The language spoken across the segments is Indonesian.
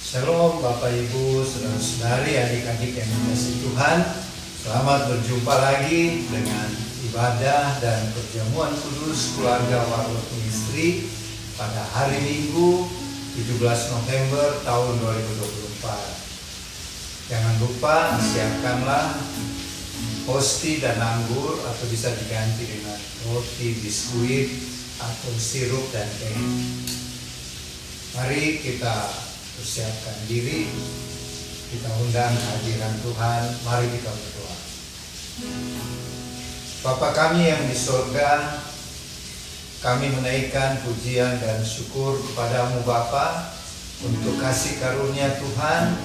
Shalom Bapak Ibu, saudara-saudari, adik-adik yang dikasihi Tuhan. Selamat berjumpa lagi dengan ibadah dan perjamuan kudus keluarga Warlot Ministry pada hari Minggu 17 November tahun 2024. Jangan lupa siapkanlah hosti dan anggur, atau bisa diganti dengan roti, biskuit, atau sirup dan teh. Mari kita persiapkan diri, kita undang kehadiran Tuhan. Mari kita berdoa. Bapa kami yang di sorga, kami menaikkan pujian dan syukur kepadamu Bapa untuk kasih karunia Tuhan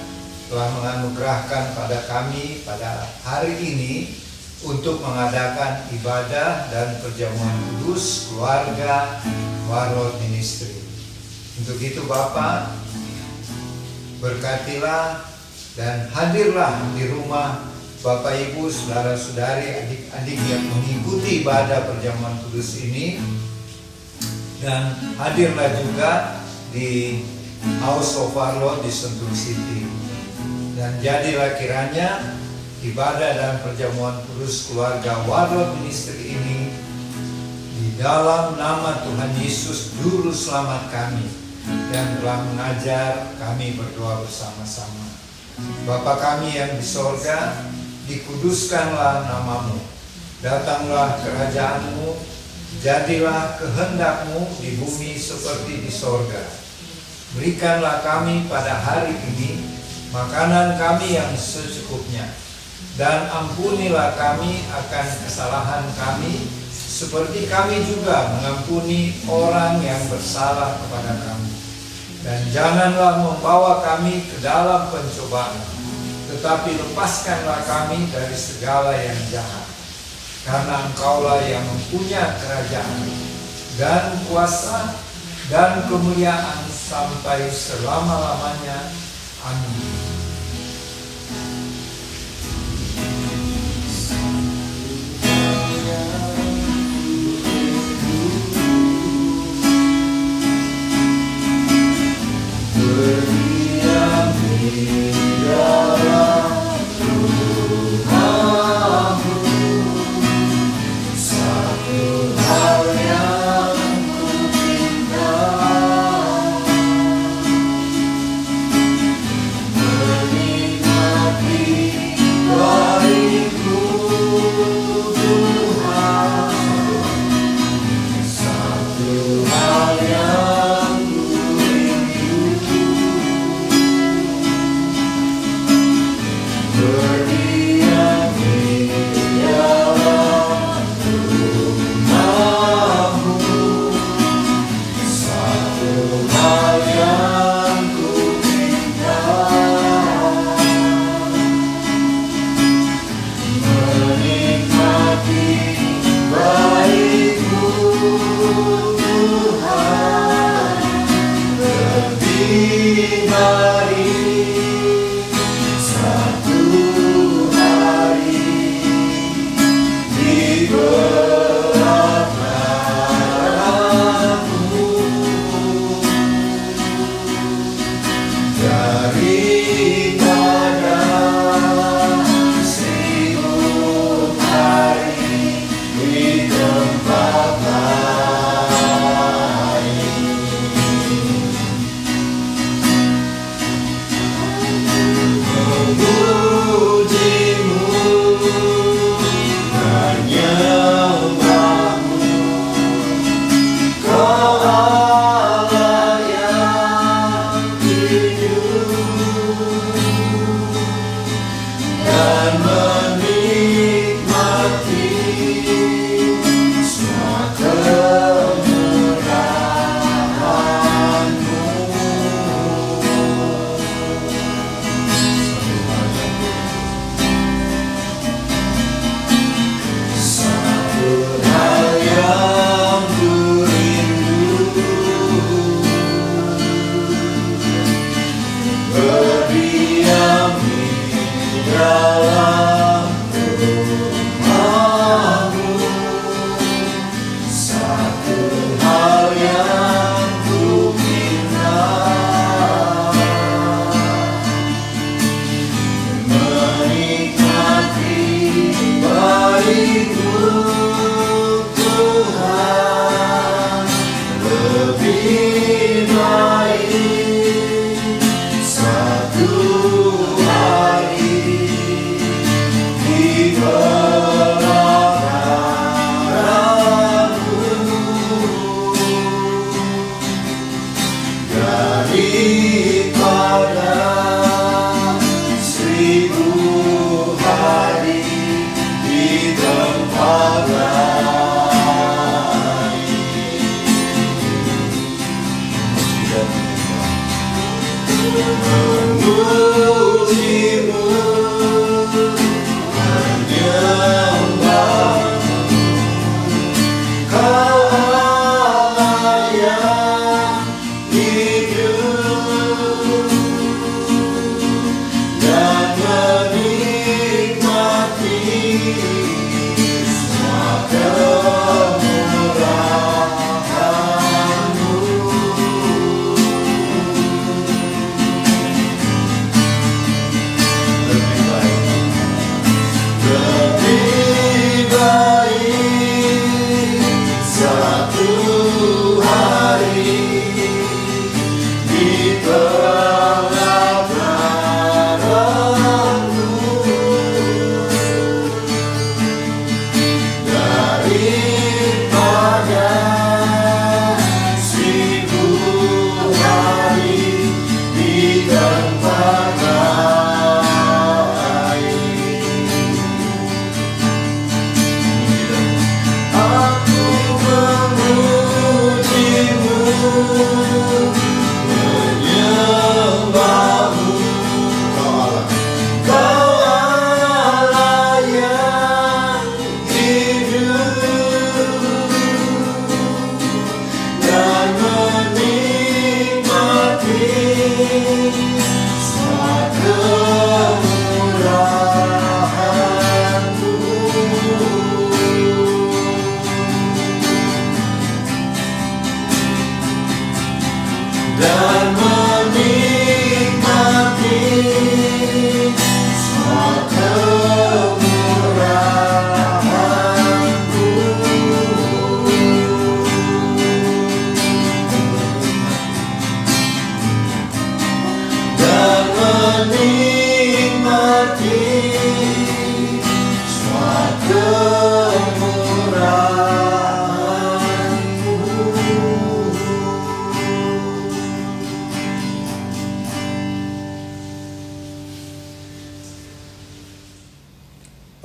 telah menganugerahkan pada kami pada hari ini untuk mengadakan ibadah dan perjamuan kudus keluarga Warlot Ministry. Untuk itu Bapa, berkatilah dan hadirlah di rumah Bapak Ibu, saudara-saudari, adik-adik yang mengikuti ibadah perjamuan kudus ini, dan hadirlah juga di House of Warlot di Sentul City. Dan jadilah kiranya ibadah dan perjamuan kudus keluarga Warlot Ministry ini di dalam nama Tuhan Yesus Juru Selamat kami yang telah mengajar, kami berdoa bersama-sama. Bapa kami yang di sorga, dikuduskanlah namamu, datanglah kerajaanmu, jadilah kehendakmu di bumi seperti di sorga. Berikanlah kami pada hari ini makanan kami yang secukupnya, dan ampunilah kami akan kesalahan kami, seperti kami juga mengampuni orang yang bersalah kepada kami. Dan janganlah membawa kami ke dalam pencobaan, tetapi lepaskanlah kami dari segala yang jahat. Karena Engkaulah yang mempunyai kerajaan dan kuasa dan kemuliaan sampai selama-lamanya. Amin.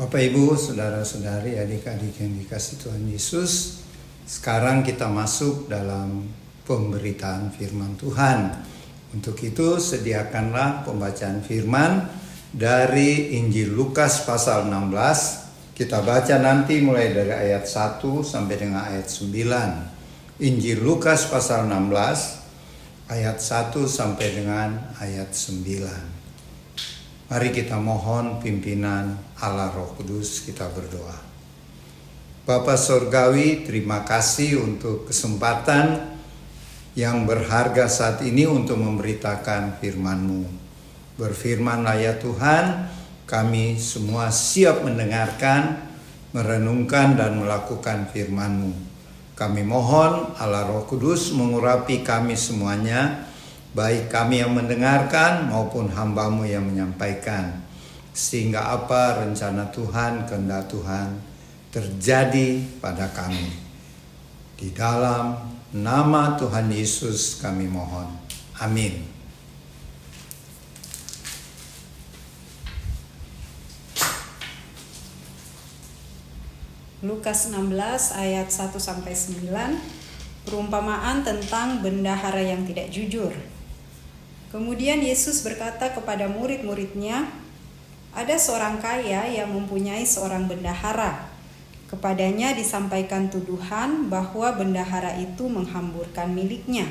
Bapak Ibu, saudara-saudari, adik-adik yang dikasihi Tuhan Yesus, sekarang kita masuk dalam pemberitaan firman Tuhan. Untuk itu sediakanlah pembacaan firman dari Injil Lukas pasal 16. Kita baca nanti mulai dari ayat 1 sampai dengan ayat 9. Injil Lukas pasal 16 ayat 1 sampai dengan ayat 9. Mari kita mohon pimpinan Allah Roh Kudus, kita berdoa. Bapa Surgawi, terima kasih untuk kesempatan yang berharga saat ini untuk memberitakan firman-Mu. Berfirmanlah ya Tuhan, kami semua siap mendengarkan, merenungkan dan melakukan firman-Mu. Kami mohon Allah Roh Kudus mengurapi kami semuanya, baik kami yang mendengarkan maupun hamba-Mu yang menyampaikan, sehingga apa rencana Tuhan, kehendak Tuhan terjadi pada kami. Di dalam nama Tuhan Yesus kami mohon. Amin. Lukas 16 ayat 1 sampai 9, perumpamaan tentang bendahara yang tidak jujur. Kemudian Yesus berkata kepada murid-muridnya, ada seorang kaya yang mempunyai seorang bendahara. Kepadanya disampaikan tuduhan bahwa bendahara itu menghamburkan miliknya.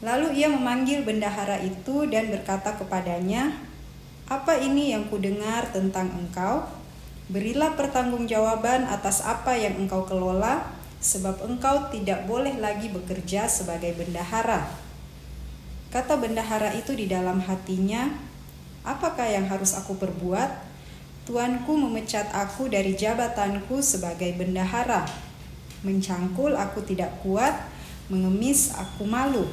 Lalu ia memanggil bendahara itu dan berkata kepadanya, apa ini yang kudengar tentang engkau? Berilah pertanggungjawaban atas apa yang engkau kelola, sebab engkau tidak boleh lagi bekerja sebagai bendahara. Kata bendahara itu di dalam hatinya, apakah yang harus aku perbuat? Tuanku memecat aku dari jabatanku sebagai bendahara. Mencangkul aku tidak kuat, mengemis aku malu.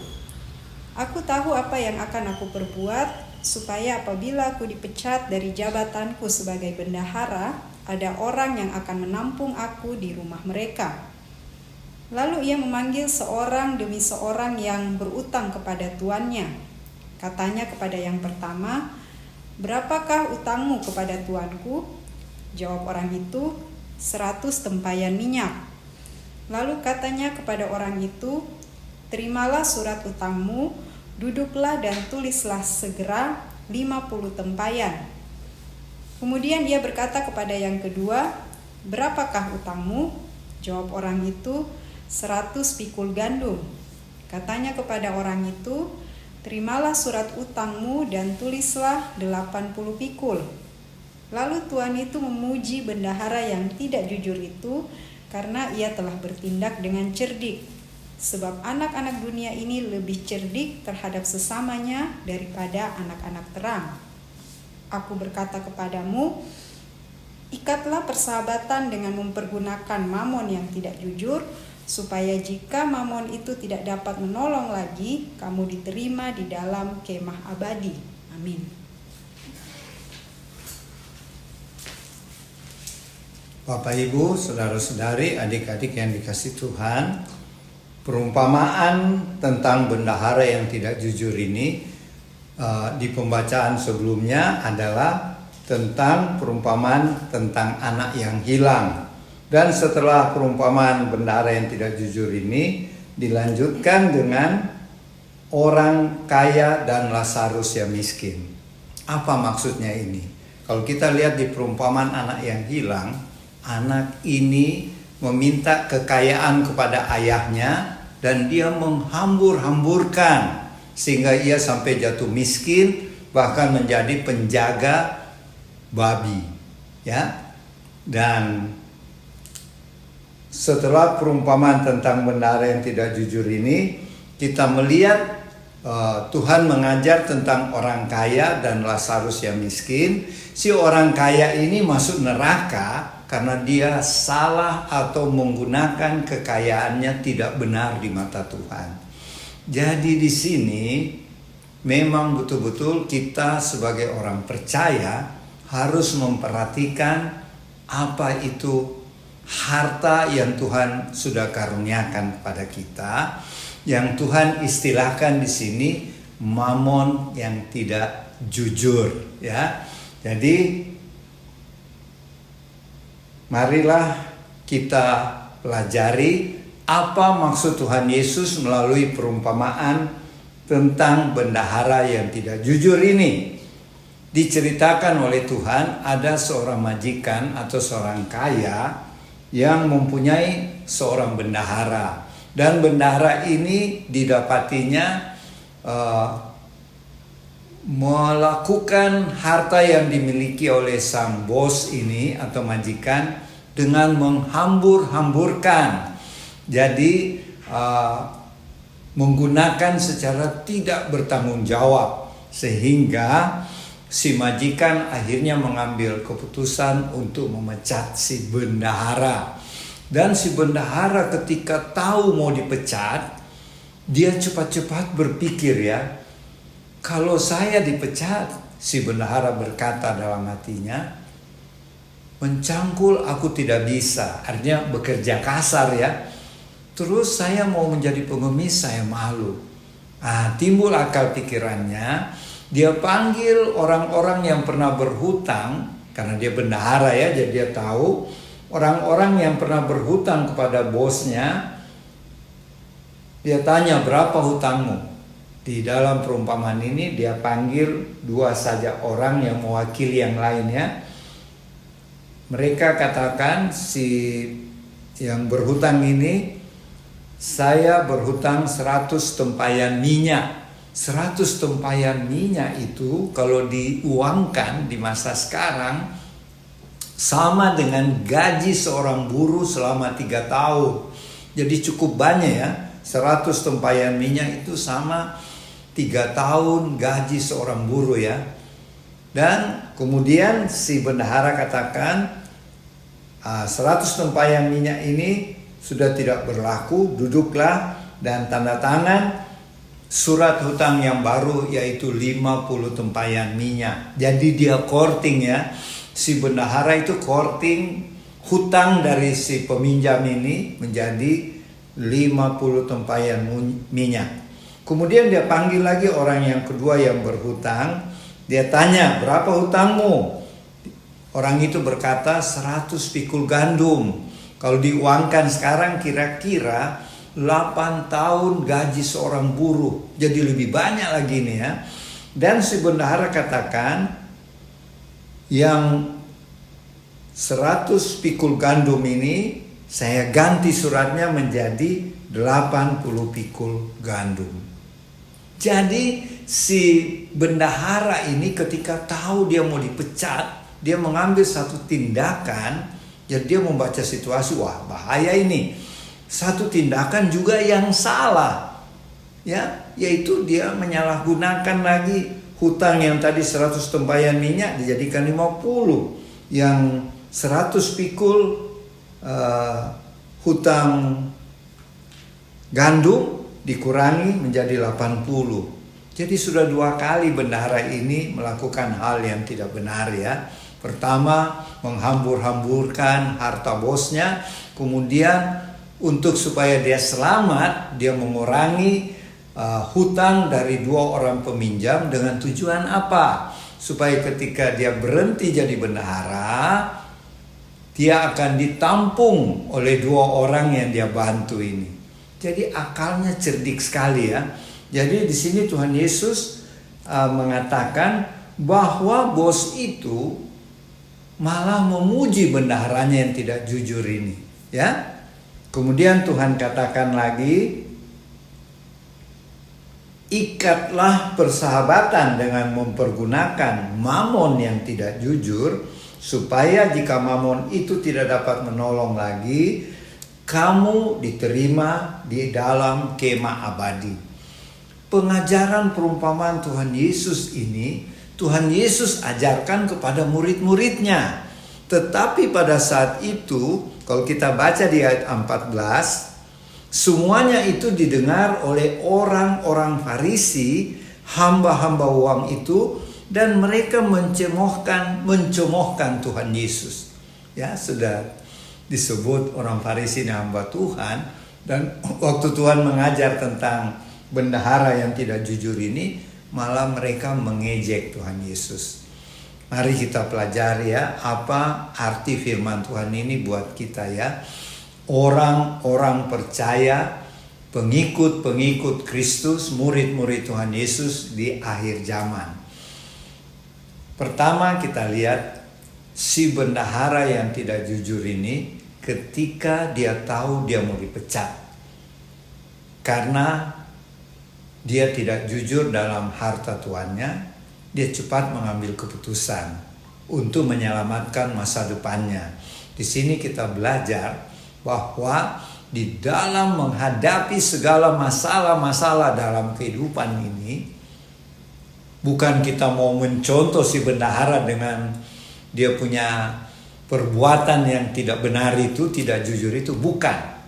Aku tahu apa yang akan aku perbuat, supaya apabila aku dipecat dari jabatanku sebagai bendahara, ada orang yang akan menampung aku di rumah mereka. Lalu ia memanggil seorang demi seorang yang berutang kepada tuannya. Katanya kepada yang pertama, berapakah utangmu kepada tuanku? Jawab orang itu, 100 tempayan minyak. Lalu katanya kepada orang itu, terimalah surat utangmu, Duduklah dan tulislah segera 50 tempayan. Kemudian ia berkata kepada yang kedua, berapakah utangmu? Jawab orang itu, 100 pikul gandum. Katanya kepada orang itu, terimalah surat utangmu dan tulislah 80 pikul. Lalu tuan itu memuji bendahara yang tidak jujur itu karena ia telah bertindak dengan cerdik. Sebab anak-anak dunia ini lebih cerdik terhadap sesamanya daripada anak-anak terang. Aku berkata kepadamu, ikatlah persahabatan dengan mempergunakan mamon yang tidak jujur, supaya jika mamon itu tidak dapat menolong lagi, kamu diterima di dalam kemah abadi. Amin. Bapak, Ibu, saudara-saudari, adik-adik yang dikasihi Tuhan, perumpamaan tentang bendahara yang tidak jujur ini di pembacaan sebelumnya adalah tentang perumpamaan tentang anak yang hilang. Dan setelah perumpamaan bendahara yang tidak jujur ini dilanjutkan dengan orang kaya dan Lazarus yang miskin. Apa maksudnya ini? Kalau kita lihat di perumpamaan anak yang hilang, anak ini meminta kekayaan kepada ayahnya dan dia menghambur-hamburkan sehingga ia sampai jatuh miskin, bahkan menjadi penjaga babi, ya. Dan setelah perumpamaan tentang bendahara yang tidak jujur ini, kita melihat Tuhan mengajar tentang orang kaya dan Lazarus yang miskin. Si orang kaya ini masuk neraka karena dia salah atau menggunakan kekayaannya tidak benar di mata Tuhan. Jadi di sini memang betul-betul kita sebagai orang percaya harus memperhatikan apa itu harta yang Tuhan sudah karuniakan kepada kita, yang Tuhan istilahkan di sini mamon yang tidak jujur, ya. Jadi marilah kita pelajari apa maksud Tuhan Yesus melalui perumpamaan tentang bendahara yang tidak jujur ini. Diceritakan oleh Tuhan ada seorang majikan atau seorang kaya yang mempunyai seorang bendahara, dan bendahara ini didapatinya melakukan harta yang dimiliki oleh sang bos ini atau majikan dengan menghambur-hamburkan. Jadi menggunakan secara tidak bertanggung jawab, sehingga si majikan akhirnya mengambil keputusan untuk memecat si bendahara. Dan si bendahara ketika tahu mau dipecat, dia cepat-cepat berpikir, ya, kalau saya dipecat, si bendahara berkata dalam hatinya, mencangkul aku tidak bisa, artinya bekerja kasar, ya. Terus saya mau menjadi pengemis, saya malu. Timbul akal pikirannya, dia panggil orang-orang yang pernah berhutang, karena dia bendahara, ya, jadi dia tahu orang-orang yang pernah berhutang kepada bosnya. Dia tanya, berapa hutangmu? Di dalam perumpamaan ini dia panggil dua saja orang yang mewakili yang lainnya. Mereka katakan, si yang berhutang ini, saya berhutang 100 tempayan minyak. 100 tempayan minyak itu kalau diuangkan di masa sekarang sama dengan gaji seorang buruh selama 3 tahun. Jadi cukup banyak, ya. 100 tempayan minyak itu sama 3 tahun gaji seorang buruh, ya. Dan kemudian si bendahara katakan, 100 tempayan minyak ini sudah tidak berlaku, duduklah dan tanda tangan surat hutang yang baru, yaitu 50 tempayan minyak. Jadi dia courting, ya. Si bendahara itu courting hutang dari si peminjam ini menjadi 50 tempayan minyak. Kemudian dia panggil lagi orang yang kedua yang berhutang. Dia tanya, berapa hutangmu? Orang itu berkata 100 pikul gandum. Kalau diuangkan sekarang kira-kira 8 tahun gaji seorang buruh. Jadi lebih banyak lagi nih ya. Dan si bendahara katakan, yang 100 pikul gandum ini saya ganti suratnya menjadi 80 pikul gandum. Jadi si bendahara ini ketika tahu dia mau dipecat, dia mengambil satu tindakan. Jadi dia membaca situasi, wah bahaya ini. Satu tindakan juga yang salah, ya, yaitu dia menyalahgunakan lagi hutang yang tadi 100 tempayan minyak dijadikan 50, yang 100 pikul hutang gandum dikurangi menjadi 80. Jadi sudah 2 kali bendahara ini melakukan hal yang tidak benar ya. Pertama, menghambur-hamburkan harta bosnya, kemudian untuk supaya dia selamat, dia mengurangi hutang dari 2 orang peminjam dengan tujuan apa? Supaya ketika dia berhenti jadi bendahara, dia akan ditampung oleh 2 orang yang dia bantu ini. Jadi akalnya cerdik sekali ya. Jadi di sini Tuhan Yesus mengatakan bahwa bos itu malah memuji bendaharanya yang tidak jujur ini, ya. Kemudian Tuhan katakan lagi, ikatlah persahabatan dengan mempergunakan mamon yang tidak jujur, supaya jika mamon itu tidak dapat menolong lagi, kamu diterima di dalam kemah abadi. Pengajaran perumpamaan Tuhan Yesus ini, Tuhan Yesus ajarkan kepada murid-muridnya. Tetapi pada saat itu, kalau kita baca di ayat 14, semuanya itu didengar oleh orang-orang Farisi, hamba-hamba uang itu, dan mereka mencemohkan Tuhan Yesus. Ya, sudah disebut orang Farisi ini hamba Tuhan, dan waktu Tuhan mengajar tentang bendahara yang tidak jujur ini, malah mereka mengejek Tuhan Yesus. Mari kita pelajari ya, apa arti firman Tuhan ini buat kita ya. Orang-orang percaya, pengikut-pengikut Kristus, murid-murid Tuhan Yesus di akhir zaman. Pertama kita lihat si bendahara yang tidak jujur ini ketika dia tahu dia mau dipecat. Karena dia tidak jujur dalam harta tuannya, dia cepat mengambil keputusan untuk menyelamatkan masa depannya. Di sini kita belajar bahwa di dalam menghadapi segala masalah-masalah dalam kehidupan ini, bukan kita mau mencontoh si bendahara dengan dia punya perbuatan yang tidak benar itu, tidak jujur itu, bukan.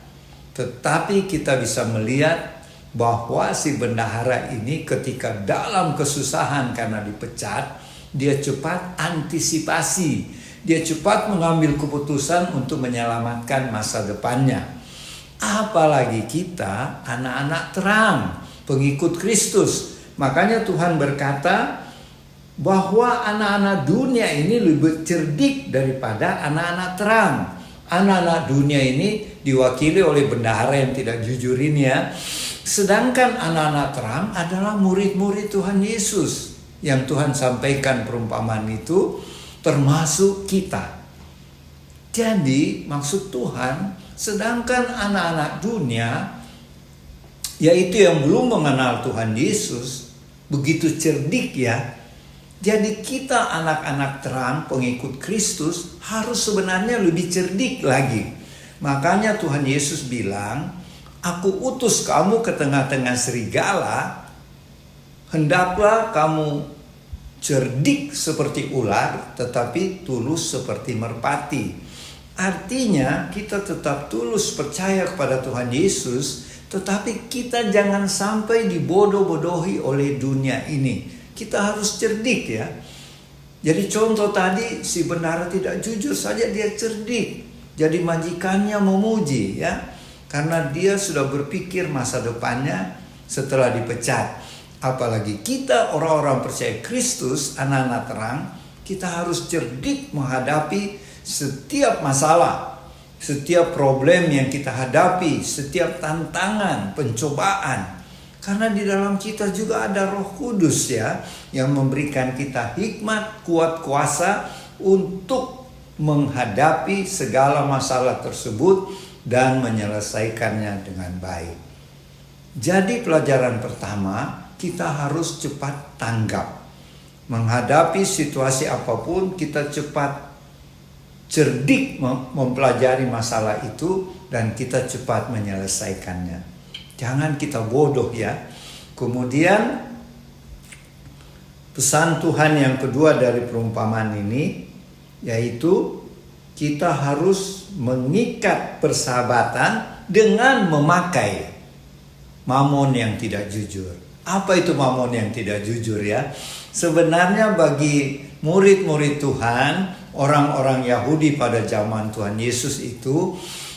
Tetapi kita bisa melihat bahwa si bendahara ini ketika dalam kesusahan karena dipecat, dia cepat antisipasi, dia cepat mengambil keputusan untuk menyelamatkan masa depannya. Apalagi kita anak-anak terang, pengikut Kristus. Makanya Tuhan berkata bahwa anak-anak dunia ini lebih cerdik daripada anak-anak terang. Anak-anak dunia ini diwakili oleh bendahara yang tidak jujur ini ya. Sedangkan anak-anak terang adalah murid-murid Tuhan Yesus yang Tuhan sampaikan perumpamaan itu, termasuk kita. Jadi maksud Tuhan, sedangkan anak-anak dunia, yaitu yang belum mengenal Tuhan Yesus, begitu cerdik ya. Jadi kita anak-anak terang, pengikut Kristus, harus sebenarnya lebih cerdik lagi. Makanya Tuhan Yesus bilang, Aku utus kamu ke tengah-tengah serigala, hendaklah kamu cerdik seperti ular, tetapi tulus seperti merpati. Artinya kita tetap tulus percaya kepada Tuhan Yesus, tetapi kita jangan sampai dibodoh-bodohi oleh dunia ini. Kita harus cerdik ya. Jadi contoh tadi, si bendahara tidak jujur saja dia cerdik. Jadi majikannya memuji ya. Karena dia sudah berpikir masa depannya setelah dipecat. Apalagi kita orang-orang percaya Kristus, anak-anak terang, kita harus cerdik menghadapi setiap masalah. setiap problem yang kita hadapi, setiap tantangan, pencobaan. Karena di dalam kita juga ada Roh Kudus ya, yang memberikan kita hikmat, kuat kuasa untuk menghadapi segala masalah tersebut dan menyelesaikannya dengan baik. Jadi pelajaran pertama, kita harus cepat tanggap. Menghadapi situasi apapun, kita cepat cerdik mempelajari masalah itu dan kita cepat menyelesaikannya. Jangan kita bodoh ya. Kemudian pesan Tuhan yang kedua dari perumpamaan ini, yaitu kita harus mengikat persahabatan dengan memakai mamon yang tidak jujur. Apa itu mamon yang tidak jujur ya? Sebenarnya bagi murid-murid Tuhan, orang-orang Yahudi pada zaman Tuhan Yesus itu,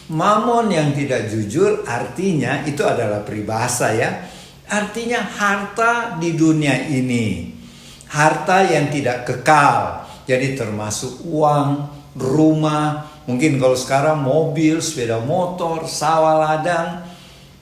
mamon yang tidak jujur artinya itu adalah peribahasa ya. Artinya harta di dunia ini. Harta yang tidak kekal. Jadi termasuk uang, rumah, mungkin kalau sekarang mobil, sepeda motor, sawah ladang,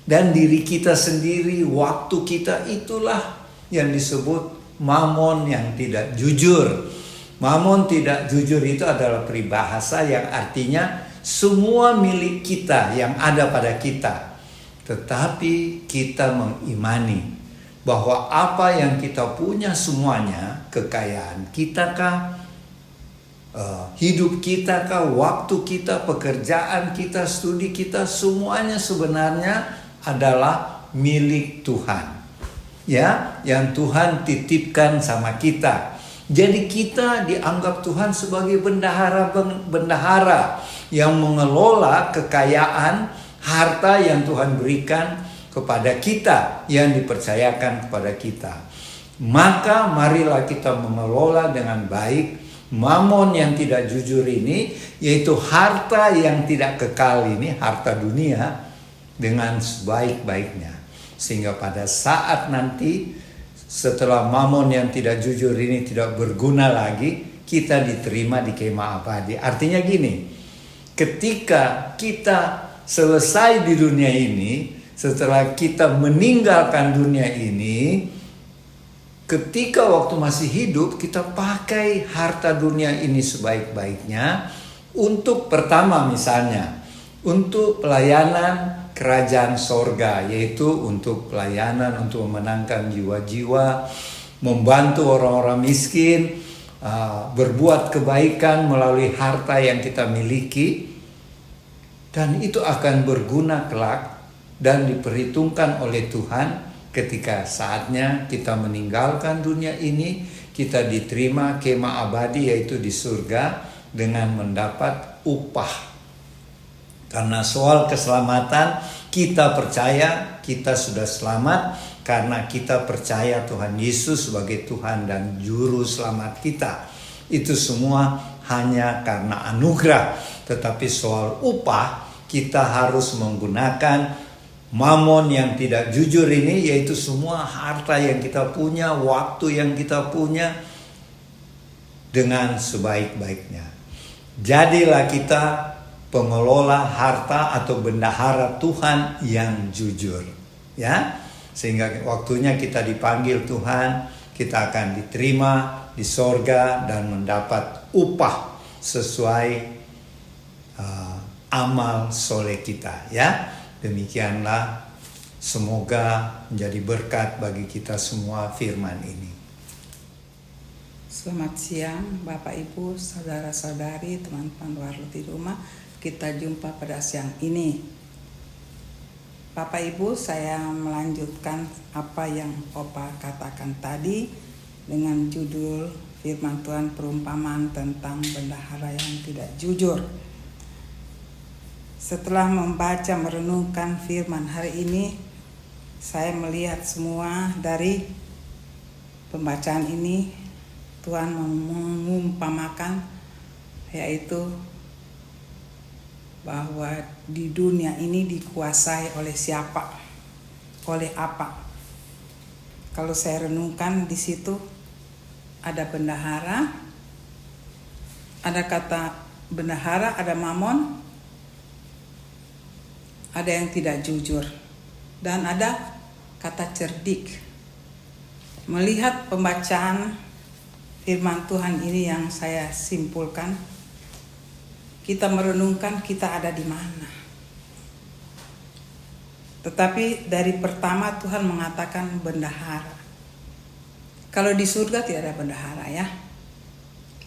dan diri kita sendiri, waktu kita, itulah yang disebut mamon yang tidak jujur. Mamon tidak jujur itu adalah peribahasa yang artinya semua milik kita yang ada pada kita. Tetapi kita mengimani bahwa apa yang kita punya semuanya, kekayaan kita kah, hidup kita kah, waktu kita, pekerjaan kita, studi kita, semuanya sebenarnya adalah milik Tuhan. Ya, yang Tuhan titipkan sama kita. Jadi kita dianggap Tuhan sebagai bendahara yang mengelola kekayaan, harta yang Tuhan berikan kepada kita, yang dipercayakan kepada kita. Maka marilah kita mengelola dengan baik mamon yang tidak jujur ini, yaitu harta yang tidak kekal ini, harta dunia, dengan sebaik-baiknya. Sehingga pada saat nanti setelah mamon yang tidak jujur ini tidak berguna lagi, kita diterima di kemah abadi. Artinya gini, ketika kita selesai di dunia ini, setelah kita meninggalkan dunia ini, ketika waktu masih hidup, kita pakai harta dunia ini sebaik-baiknya untuk pertama misalnya, untuk pelayanan kerajaan sorga, yaitu untuk pelayanan, untuk memenangkan jiwa-jiwa, membantu orang-orang miskin, berbuat kebaikan melalui harta yang kita miliki, dan itu akan berguna kelak dan diperhitungkan oleh Tuhan ketika saatnya kita meninggalkan dunia ini, kita diterima kemah abadi yaitu di surga dengan mendapat upah. Karena soal keselamatan, kita percaya kita sudah selamat karena kita percaya Tuhan Yesus sebagai Tuhan dan Juru Selamat kita. Itu semua hanya karena anugerah. Tetapi soal upah, kita harus menggunakan mamon yang tidak jujur ini, yaitu semua harta yang kita punya, waktu yang kita punya, dengan sebaik-baiknya. Jadilah kita pengelola harta atau bendahara Tuhan yang jujur, ya, sehingga waktunya kita dipanggil Tuhan, kita akan diterima di sorga dan mendapat upah sesuai amal soleh kita, ya. Demikianlah, semoga menjadi berkat bagi kita semua firman ini. Selamat siang Bapak Ibu, saudara-saudari, teman-teman warlet di rumah. Kita jumpa pada siang ini. Bapak Ibu, saya melanjutkan apa yang Opa katakan tadi dengan judul firman Tuhan perumpamaan tentang bendahara yang tidak jujur. Setelah membaca merenungkan firman hari ini, saya melihat semua dari pembacaan ini Tuhan mengumpamakan, yaitu bahwa di dunia ini dikuasai oleh siapa, oleh apa. Kalau saya renungkan di situ ada bendahara, ada kata bendahara, ada mamon, ada yang tidak jujur, dan ada kata cerdik. Melihat pembacaan firman Tuhan ini yang saya simpulkan, kita merenungkan kita ada di mana. Tetapi dari pertama Tuhan mengatakan bendahara. Kalau di surga tidak ada bendahara ya.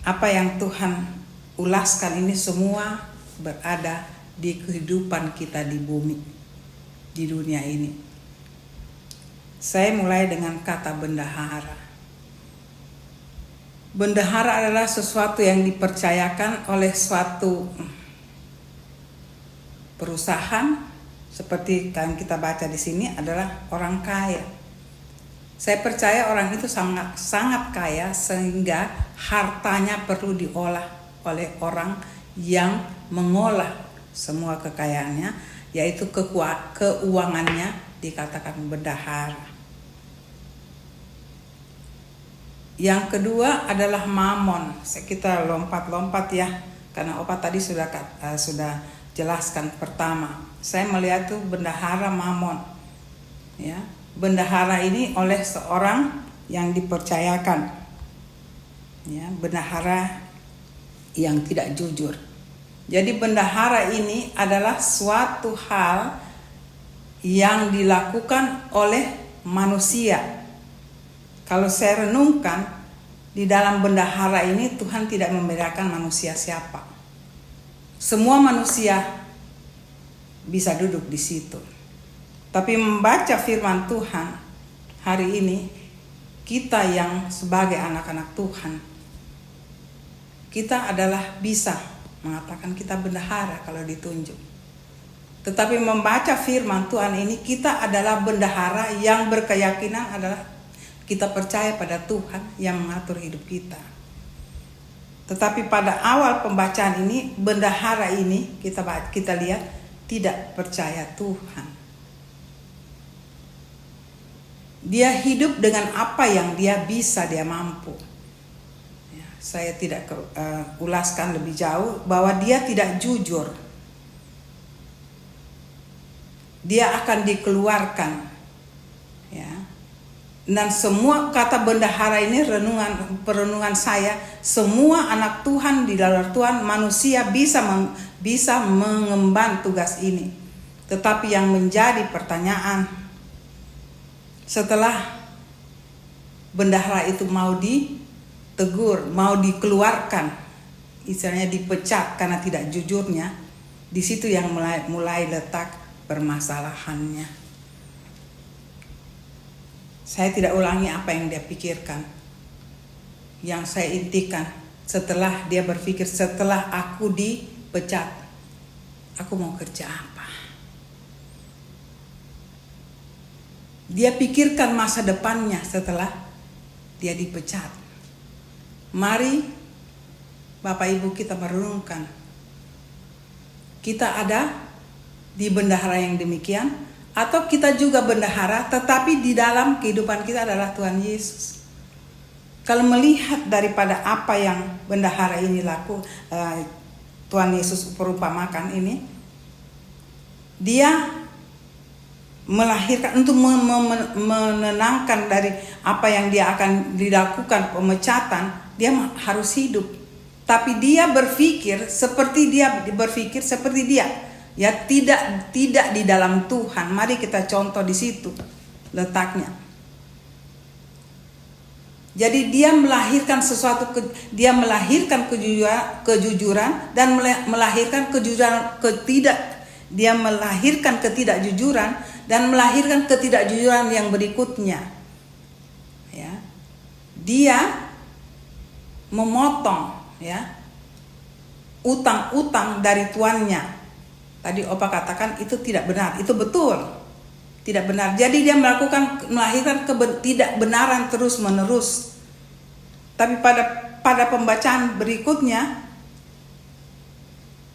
Apa yang Tuhan ulaskan ini semua berada di kehidupan kita di bumi, di dunia ini. Saya mulai dengan kata bendahara. Bendahara adalah sesuatu yang dipercayakan oleh suatu perusahaan, seperti yang kita baca di sini adalah orang kaya. Saya percaya orang itu sangat kaya sehingga hartanya perlu diolah oleh orang yang mengolah semua kekayaannya, yaitu keuangannya dikatakan bendahara. Yang kedua adalah mamon. Kita lompat-lompat ya, karena Opa tadi sudah jelaskan pertama. Saya melihat tuh bendahara mamon. Ya, bendahara ini oleh seorang yang dipercayakan. Ya, bendahara yang tidak jujur. Jadi bendahara ini adalah suatu hal yang dilakukan oleh manusia. Kalau saya renungkan, di dalam bendahara ini Tuhan tidak membedakan manusia siapa. Semua manusia bisa duduk di situ. Tapi membaca firman Tuhan hari ini, kita yang sebagai anak-anak Tuhan, kita adalah bisa mengatakan kita bendahara kalau ditunjuk. Tetapi membaca firman Tuhan ini, kita adalah bendahara yang berkeyakinan adalah kita percaya pada Tuhan yang mengatur hidup kita. Tetapi pada awal pembacaan ini, bendahara ini kita lihat tidak percaya Tuhan. Dia hidup dengan apa yang dia bisa, dia mampu. Ya, saya tidak ulaskan lebih jauh bahwa dia tidak jujur. Dia akan dikeluarkan. Ya. Dan semua kata bendahara ini perenungan saya, semua anak Tuhan di dalam Tuhan, manusia bisa mengemban tugas ini. Tetapi yang menjadi pertanyaan, setelah bendahara itu mau ditegur, mau dikeluarkan, istilahnya dipecat karena tidak jujurnya, di situ yang mulai letak permasalahannya. Saya tidak ulangi apa yang dia pikirkan. Yang saya intikan, setelah dia berpikir, setelah aku dipecat, aku mau kerja apa? Dia pikirkan masa depannya setelah dia dipecat. Mari Bapak Ibu kita merenungkan. Kita ada di bendahara yang demikian, atau kita juga bendahara, tetapi di dalam kehidupan kita adalah Tuhan Yesus. Kalau melihat daripada apa yang bendahara ini Tuhan Yesus perumpamakan ini, dia melahirkan untuk menenangkan dari apa yang dia akan dilakukan pemecatan, dia harus hidup. Tapi dia berpikir seperti dia. Ya, tidak di dalam Tuhan. Mari kita contoh di situ letaknya. Kejujuran dan melahirkan ketidakjujuran dan melahirkan ketidakjujuran yang berikutnya. Ya. Dia memotong utang-utang dari tuannya. Tadi Opa katakan itu tidak benar, itu betul, tidak benar. Jadi dia melahirkan ketidakbenaran terus menerus. Tapi pada pembacaan berikutnya,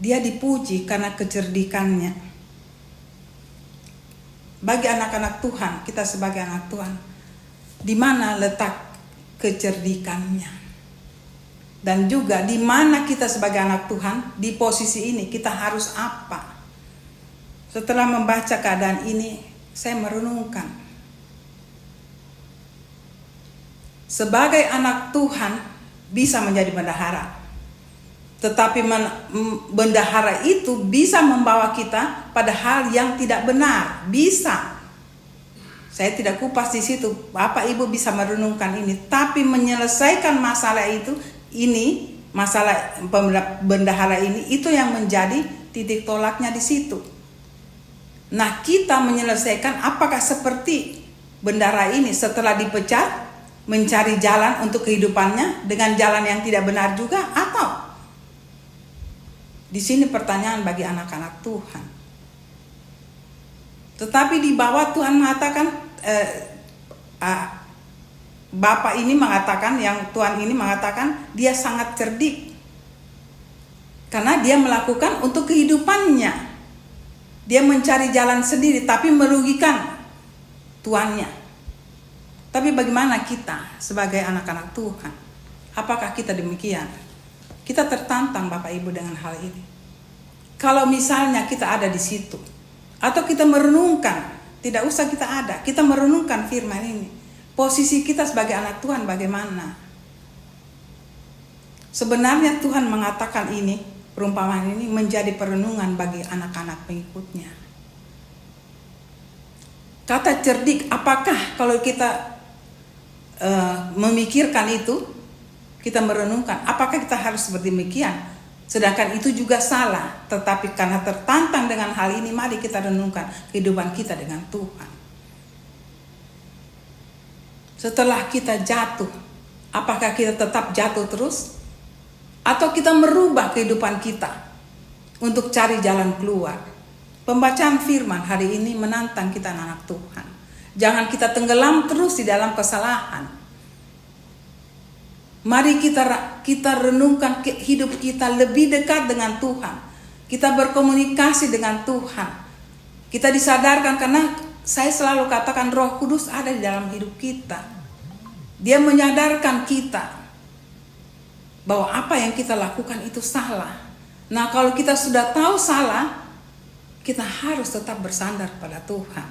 dia dipuji karena kecerdikannya. Bagi anak-anak Tuhan, kita sebagai anak Tuhan, di mana letak kecerdikannya? Dan juga di mana kita sebagai anak Tuhan di posisi ini kita harus apa? Setelah membaca keadaan ini, saya merenungkan. Sebagai anak Tuhan bisa menjadi bendahara. Tetapi bendahara itu bisa membawa kita pada hal yang tidak benar. Bisa. Saya tidak kupas di situ. Bapak Ibu bisa merenungkan ini. Tapi menyelesaikan masalah itu, masalah bendahara ini, itu yang menjadi titik tolaknya di situ. Nah, kita menyelesaikan apakah seperti bendahara ini setelah dipecat mencari jalan untuk kehidupannya dengan jalan yang tidak benar juga, atau di sini pertanyaan bagi anak-anak Tuhan. Tetapi di bawah Tuhan mengatakan, Bapak ini mengatakan, yang Tuhan ini mengatakan dia sangat cerdik karena dia melakukan untuk kehidupannya. Dia mencari jalan sendiri tapi merugikan tuannya. Tapi bagaimana kita sebagai anak-anak Tuhan? Apakah kita demikian? Kita tertantang Bapak Ibu dengan hal ini. Kalau misalnya kita ada di situ, atau kita merenungkan, tidak usah kita ada, kita merenungkan firman ini. Posisi kita sebagai anak Tuhan bagaimana? Sebenarnya Tuhan mengatakan ini, perumpamaan ini menjadi perenungan bagi anak-anak pengikutnya. Kata cerdik, apakah kalau kita memikirkan itu, kita merenungkan, apakah kita harus seperti demikian? Sedangkan itu juga salah. Tetapi karena tertantang dengan hal ini, mari kita renungkan kehidupan kita dengan Tuhan. Setelah kita jatuh, apakah kita tetap jatuh terus? Atau kita merubah kehidupan kita untuk cari jalan keluar? Pembacaan firman hari ini menantang kita anak Tuhan. Jangan kita tenggelam terus di dalam kesalahan. Mari kita renungkan hidup kita lebih dekat dengan Tuhan. Kita berkomunikasi dengan Tuhan. Kita disadarkan, karena saya selalu katakan Roh Kudus ada di dalam hidup kita. Dia menyadarkan kita bahwa apa yang kita lakukan itu salah. Nah, kalau kita sudah tahu salah, kita harus tetap bersandar pada Tuhan.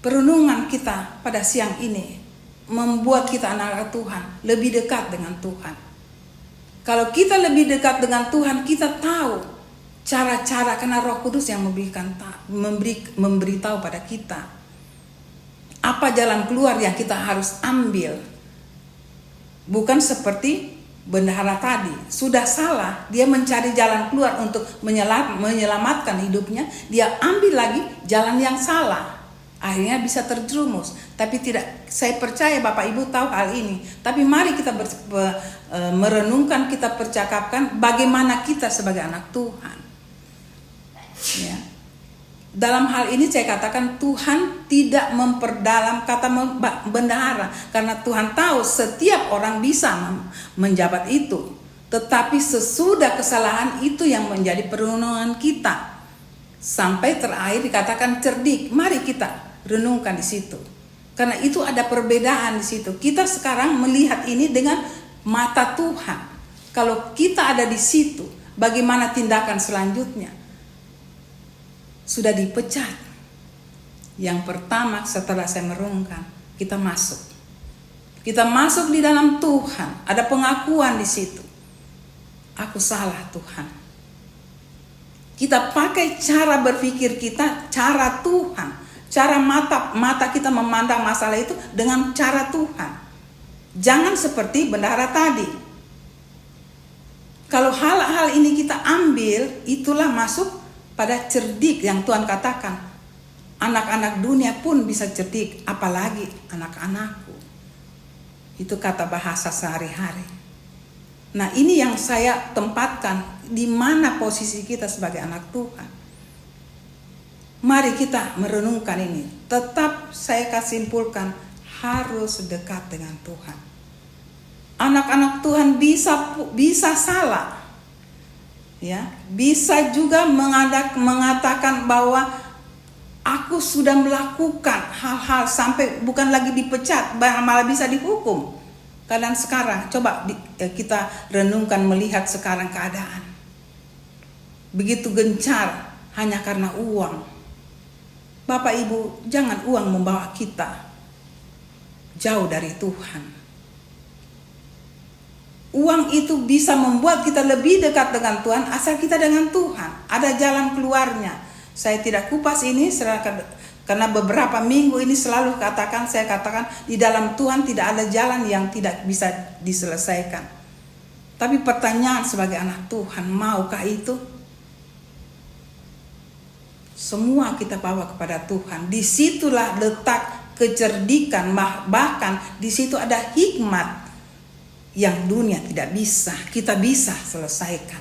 Perenungan kita pada siang ini membuat kita anak Tuhan lebih dekat dengan Tuhan. Kalau kita lebih dekat dengan Tuhan, kita tahu cara-cara, karena Roh Kudus yang memberitahu pada kita apa jalan keluar yang kita harus ambil. Bukan seperti bendahara tadi, sudah salah, dia mencari jalan keluar untuk menyelamatkan hidupnya, dia ambil lagi jalan yang salah. Akhirnya bisa terjerumus. Tapi tidak, saya percaya Bapak Ibu tahu hal ini. Tapi mari kita merenungkan, kita percakapkan bagaimana kita sebagai anak Tuhan. Ya. Dalam hal ini saya katakan Tuhan tidak memperdalam kata bendahara, karena Tuhan tahu setiap orang bisa menjabat itu. Tetapi sesudah kesalahan itu yang menjadi perenungan kita. Sampai terakhir dikatakan cerdik. Mari kita renungkan di situ. Karena itu ada perbedaan di situ. Kita sekarang melihat ini dengan mata Tuhan. Kalau kita ada di situ, bagaimana tindakan selanjutnya? Sudah dipecat. Yang pertama setelah saya merenungkan, kita masuk. Kita masuk di dalam Tuhan. Ada pengakuan di situ. Aku salah Tuhan. Kita pakai cara berpikir kita, cara Tuhan. Cara mata kita memandang masalah itu dengan cara Tuhan. Jangan seperti bendahara tadi. Kalau hal-hal ini kita ambil, itulah masuk pada cerdik yang Tuhan katakan. Anak-anak dunia pun bisa cerdik, apalagi anak-anakku. Itu kata bahasa sehari-hari. Nah, ini yang saya tempatkan, di mana posisi kita sebagai anak Tuhan. Mari kita merenungkan ini. Tetap saya simpulkan, harus dekat dengan Tuhan. Anak-anak Tuhan bisa salah. Ya, bisa juga mengatakan bahwa aku sudah melakukan hal-hal sampai bukan lagi dipecat, malah bisa dihukum. Keadaan sekarang, coba kita renungkan, melihat sekarang keadaan. Begitu gencar hanya karena uang. Bapak Ibu, jangan uang membawa kita jauh dari Tuhan. Uang itu bisa membuat kita lebih dekat dengan Tuhan asal kita dengan Tuhan. Ada jalan keluarnya. Saya tidak kupas ini karena beberapa minggu ini selalu saya katakan di dalam Tuhan tidak ada jalan yang tidak bisa diselesaikan. Tapi pertanyaan sebagai anak Tuhan, maukah itu? Semua kita bawa kepada Tuhan. Disitulah letak kecerdikan, bahkan di situ ada hikmat yang dunia tidak bisa, kita bisa selesaikan.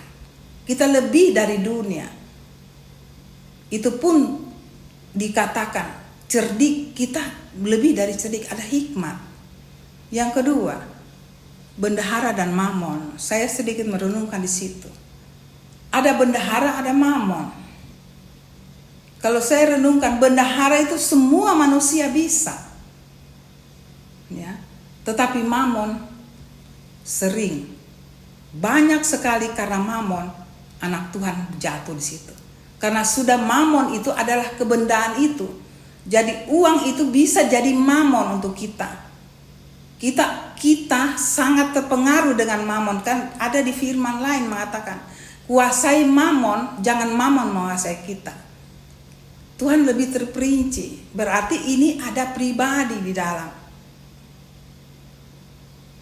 Kita lebih dari dunia. Itu pun dikatakan cerdik, kita lebih dari cerdik, ada hikmat. Yang kedua, bendahara dan mamon. Saya sedikit merenungkan di situ. Ada bendahara, ada mamon. Kalau saya renungkan, bendahara itu semua manusia bisa. Ya. Tetapi mamon sering, banyak sekali karena mamon anak Tuhan jatuh di situ. Karena sudah mamon itu adalah kebendaan itu. Jadi uang itu bisa jadi mamon untuk kita. Kita sangat terpengaruh dengan mamon. Kan ada di firman lain mengatakan, kuasai mamon, jangan mamon menguasai kita. Tuhan lebih terperinci. Berarti ini ada pribadi di dalam.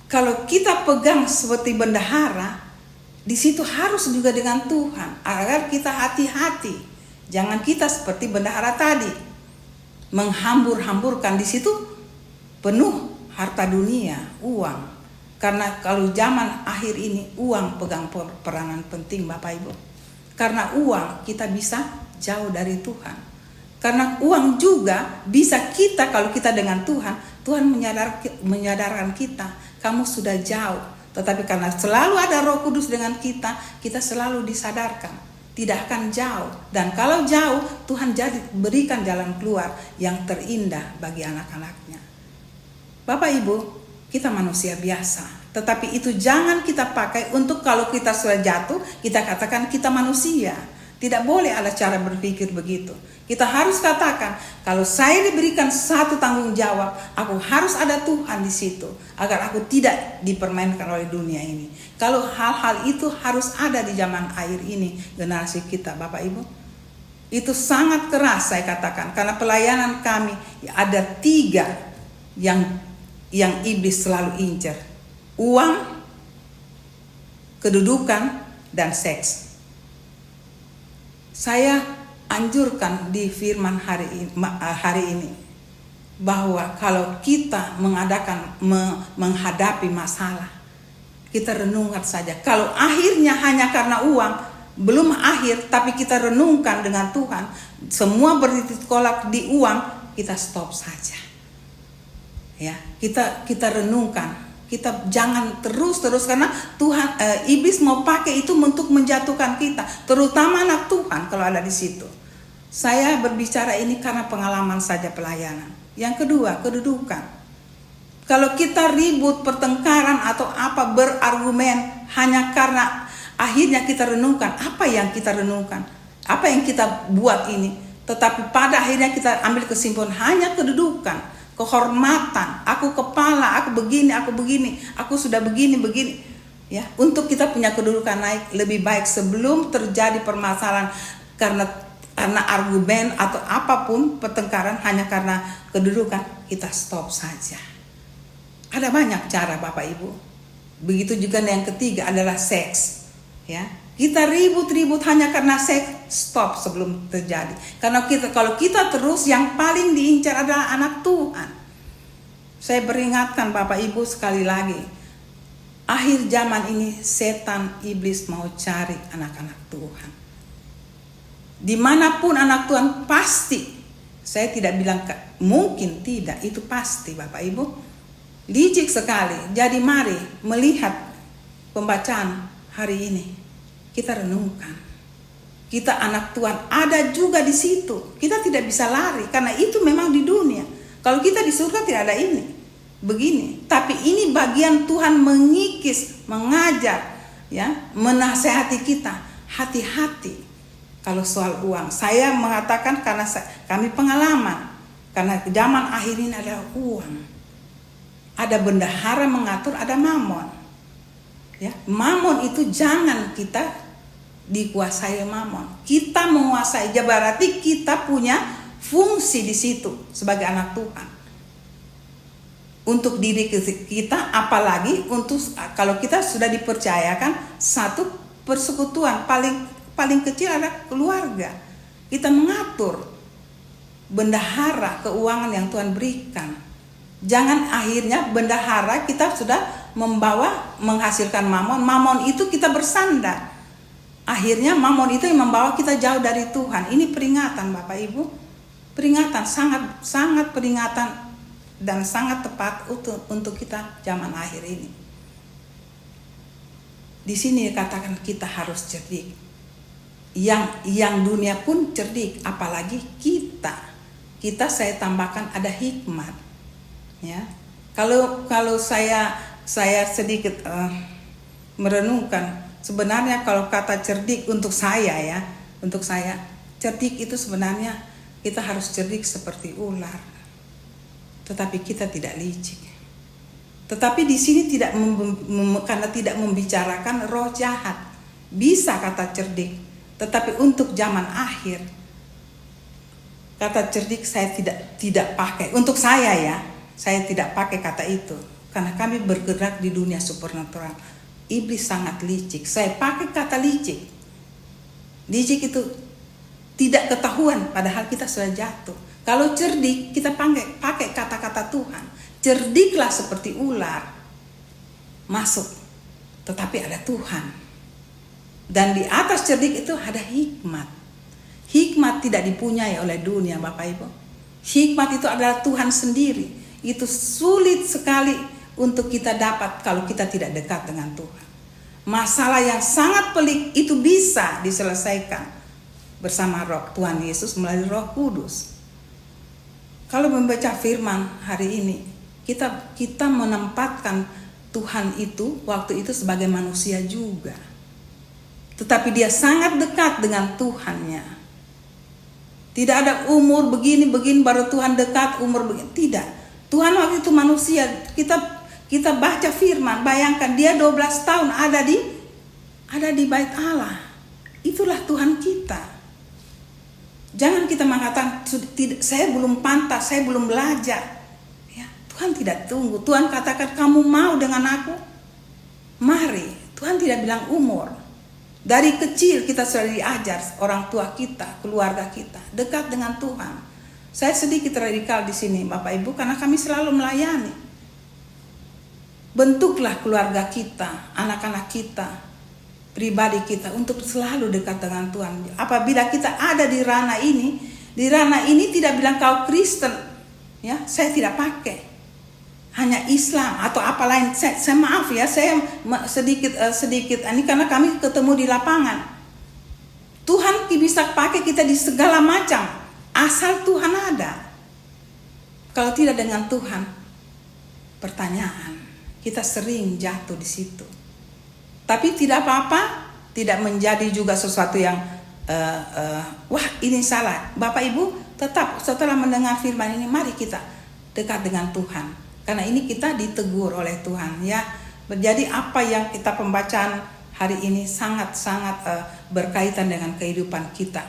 Kalau kita pegang seperti bendahara, di situ harus juga dengan Tuhan, agar kita hati-hati. Jangan kita seperti bendahara tadi, menghambur-hamburkan di situ penuh harta dunia, uang. Karena kalau zaman akhir ini uang pegang peranan penting Bapak Ibu. Karena uang kita bisa jauh dari Tuhan. Karena uang juga bisa kita, kalau kita dengan Tuhan, Tuhan menyadarkan kita, kamu sudah jauh. Tetapi karena selalu ada Roh Kudus dengan kita, kita selalu disadarkan, tidak akan jauh. Dan kalau jauh, Tuhan berikan jalan keluar yang terindah bagi anak-anaknya. Bapak Ibu, kita manusia biasa. Tetapi itu jangan kita pakai untuk kalau kita sudah jatuh, kita katakan kita manusia. Tidak boleh ada cara berpikir begitu. Kita harus katakan, kalau saya diberikan satu tanggung jawab, aku harus ada Tuhan di situ, agar aku tidak dipermainkan oleh dunia ini. Kalau hal-hal itu harus ada di zaman akhir ini, generasi kita, Bapak Ibu. Itu sangat keras saya katakan, karena pelayanan kami ada 3 yang iblis selalu incar. Uang, kedudukan, dan seks. Saya anjurkan di firman hari ini bahwa kalau kita menghadapi masalah, kita renungkan saja. Kalau akhirnya hanya karena uang, belum akhir, tapi kita renungkan dengan Tuhan, semua bertitik tolak di uang, kita stop saja. Ya, kita renungkan. Kita jangan terus karena Tuhan iblis mau pakai itu untuk menjatuhkan kita, terutama anak Tuhan kalau ada di situ. Saya berbicara ini karena pengalaman saja pelayanan. Yang kedua, kedudukan. Kalau kita ribut, pertengkaran atau apa berargumen hanya karena akhirnya kita renungkan, apa yang kita renungkan? Apa yang kita buat ini? Tetapi pada akhirnya kita ambil kesimpulan hanya kedudukan. Kehormatan, aku kepala, aku begini, aku sudah begini. Ya, untuk kita punya kedudukan naik, lebih baik sebelum terjadi permasalahan karena argumen atau apapun pertengkaran hanya karena kedudukan, kita stop saja. Ada banyak cara Bapak Ibu. Begitu juga yang ketiga adalah seks. Ya, kita ribut hanya karena seks, stop sebelum terjadi. Karena kalau kita terus, yang paling diincar adalah anak Tuhan. Saya peringatkan Bapak Ibu sekali lagi, akhir zaman ini setan iblis mau cari anak-anak Tuhan. Dimanapun anak Tuhan pasti, saya tidak bilang mungkin tidak, itu pasti Bapak Ibu. Licik sekali. Jadi mari melihat pembacaan hari ini. Kita renungkan. Kita anak Tuhan ada juga di situ. Kita tidak bisa lari karena itu memang di dunia. Kalau kita di surga tidak ada ini. Begini. Tapi ini bagian Tuhan mengikis, mengajar, ya, menasehati kita. Hati-hati. Kalau soal uang, saya mengatakan karena kami pengalaman, karena zaman akhir ini adalah uang. Ada bendahara mengatur, ada mamon. Ya, mamon itu jangan kita dikuasai mamon. Kita menguasai, berarti kita punya fungsi di situ sebagai anak Tuhan. Untuk diri kita, apalagi untuk kalau kita sudah dipercayakan satu persekutuan, paling kecil adalah keluarga. Kita mengatur bendahara keuangan yang Tuhan berikan. Jangan akhirnya bendahara kita sudah menghasilkan mamon itu kita bersandar. Akhirnya mamon itu yang membawa kita jauh dari Tuhan. Ini peringatan Bapak Ibu. Peringatan, sangat peringatan dan sangat tepat untuk kita zaman akhir ini. Di sini dikatakan kita harus cerdik. Yang dunia pun cerdik, apalagi kita. Kita saya tambahkan ada hikmat. Ya. Kalau saya sedikit merenungkan, sebenarnya kalau kata cerdik untuk saya cerdik itu sebenarnya kita harus cerdik seperti ular. Tetapi kita tidak licik. Tetapi di sini karena tidak membicarakan roh jahat. Bisa kata cerdik, tetapi untuk zaman akhir kata cerdik saya tidak pakai. Untuk saya tidak pakai kata itu karena kami bergerak di dunia supernatural. Iblis sangat licik. Saya pakai kata licik. Licik itu tidak ketahuan padahal kita sudah jatuh. Kalau cerdik kita pakai kata-kata Tuhan. Cerdiklah seperti ular. Masuk. Tetapi ada Tuhan. Dan di atas cerdik itu ada hikmat. Hikmat tidak dipunyai oleh dunia Bapak Ibu. Hikmat itu adalah Tuhan sendiri. Itu sulit sekali untuk kita dapat kalau kita tidak dekat dengan Tuhan. Masalah yang sangat pelik itu bisa diselesaikan bersama Roh Tuhan Yesus melalui Roh Kudus. Kalau membaca firman hari ini, kita menempatkan Tuhan itu waktu itu sebagai manusia juga. Tetapi dia sangat dekat dengan Tuhannya. Tidak ada umur begini baru Tuhan dekat, umur begini. Tidak. Tuhan waktu itu manusia. Kita baca firman, bayangkan dia 12 tahun ada di bait Allah. Itulah Tuhan kita. Jangan kita mengatakan saya belum pantas, saya belum belajar. Ya, Tuhan tidak tunggu. Tuhan katakan kamu mau dengan aku? Mari. Tuhan tidak bilang umur. Dari kecil kita sudah diajar orang tua kita, keluarga kita dekat dengan Tuhan. Saya sedikit radikal di sini Bapak Ibu karena kami selalu melayani. Bentuklah keluarga kita, anak-anak kita, pribadi kita untuk selalu dekat dengan Tuhan. Apabila kita ada di ranah ini tidak bilang kau Kristen, ya, saya tidak pakai. Hanya Islam atau apa lain. Saya maaf ya, saya sedikit ini karena kami ketemu di lapangan. Tuhan bisa pakai kita di segala macam, asal Tuhan ada. Kalau tidak dengan Tuhan, pertanyaan, kita sering jatuh di situ. Tapi tidak apa-apa, tidak menjadi juga sesuatu yang wah ini salah. Bapak Ibu tetap setelah mendengar firman ini, mari kita dekat dengan Tuhan. Karena ini kita ditegur oleh Tuhan ya. Jadi apa yang kita pembacaan hari ini sangat-sangat berkaitan dengan kehidupan kita.